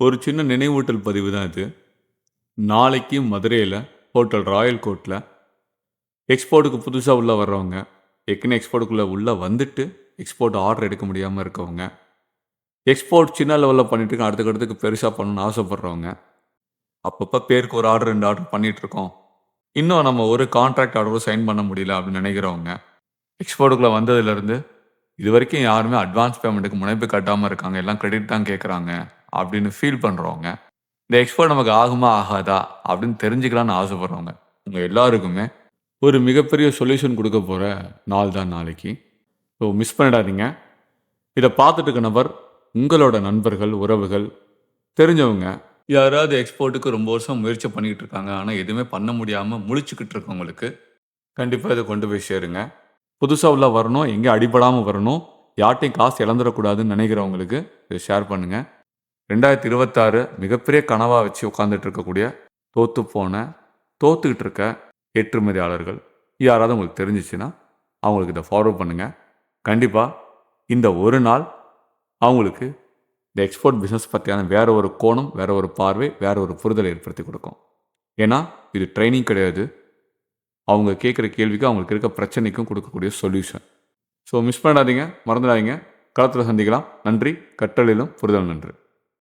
ஒரு சின்ன நினைவூட்டல் பதிவு தான் இது. நாளைக்கு மதுரையில ஹோட்டல் ராயல் கோர்ட்ல எக்ஸ்போர்ட்டுக்கு புதுசா உள்ள வர்றவங்க, ஏற்கனவே எக்ஸ்போர்ட்டுக்குள்ள உள்ள வந்துட்டு எக்ஸ்போர்ட் ஆர்டர் எடுக்க முடியாம இருக்கவங்க, எக்ஸ்போர்ட் சின்ன லெவல்ல பண்ணிட்டு இருக்கோம். அடுத்தடுத்துக்கு பெருசா பண்ணணும்னு ஆசைப்படுறவங்க, அப்பப்ப பேருக்கு ஒரு ஆர்டர் 2 ஆர்டர் பண்ணிட்டு இருக்கோம். இன்னும் நம்ம ஒரு கான்ட்ராக்ட் ஆர்டரும் சைன் பண்ண முடியல அப்படின்னு நினைக்கிறவங்க, எக்ஸ்போர்ட்டுக்குள்ள வந்ததிலிருந்து இதுவரைக்கும் யாருமே அட்வான்ஸ் பேமெண்ட்டுக்கு முனைப்பு காட்டாம இருக்காங்க. எல்லாம் கிரெடிட் தான் கேட்குறாங்க அப்படின்னு ஃபீல் பண்றவங்க, இந்த எக்ஸ்போர்ட் நமக்கு ஆகுமா ஆகாதா அப்படின்னு தெரிஞ்சுக்கலாம்னு ஆசைப்படுறவங்க, உங்க எல்லாருக்குமே ஒரு மிகப்பெரிய சொல்யூஷன் கொடுக்க போற நாள் தான் நாளைக்கு. ஸோ மிஸ் பண்ணிடாதீங்க. இதை பார்த்துட்டு இருக்க நபர் உங்களோட நண்பர்கள், உறவுகள், தெரிஞ்சவங்க யாராவது எக்ஸ்போர்ட்டுக்கு ரொம்ப வருஷம் முயற்சி பண்ணிட்டு இருக்காங்க, ஆனால் எதுவுமே பண்ண முடியாம முழிச்சுக்கிட்டு இருக்கவங்களுக்கு கண்டிப்பாக இதை கொண்டு போய் சேருங்க. புதுசாக உள்ள வரணும், எங்கே அடிபடாமல் வரணும், யார்ட்டையும் காசு இழந்துடக்கூடாதுன்னு நினைக்கிறவங்களுக்கு இதை ஷேர் பண்ணுங்க. 2026 மிகப்பெரிய கனவாக வச்சு உட்காந்துட்டு இருக்கக்கூடிய தோத்துக்கிட்டு இருக்க ஏற்றுமதியாளர்கள் யாராவது உங்களுக்கு தெரிஞ்சிச்சுன்னா அவங்களுக்கு இதை ஃபார்வர்ட் பண்ணுங்க. கண்டிப்பாக இந்த ஒரு நாள் அவங்களுக்கு இந்த எக்ஸ்போர்ட் பிஸ்னஸ் பற்றியான வேற ஒரு கோணம், வேற ஒரு பார்வை, வேற ஒரு புரிதலை ஏற்படுத்தி கொடுக்கும். ஏன்னா இது ட்ரைனிங் கிடையாது, அவங்க கேட்குற கேள்விக்கு அவங்களுக்கு இருக்க பிரச்சனைக்கும் கொடுக்கக்கூடிய சொல்யூஷன். ஸோ மிஸ் பண்ணாதீங்க, மறந்துடாதீங்க. களத்தில் சந்திக்கலாம். நன்றி. கற்றலிலும் புரிதல் நன்று.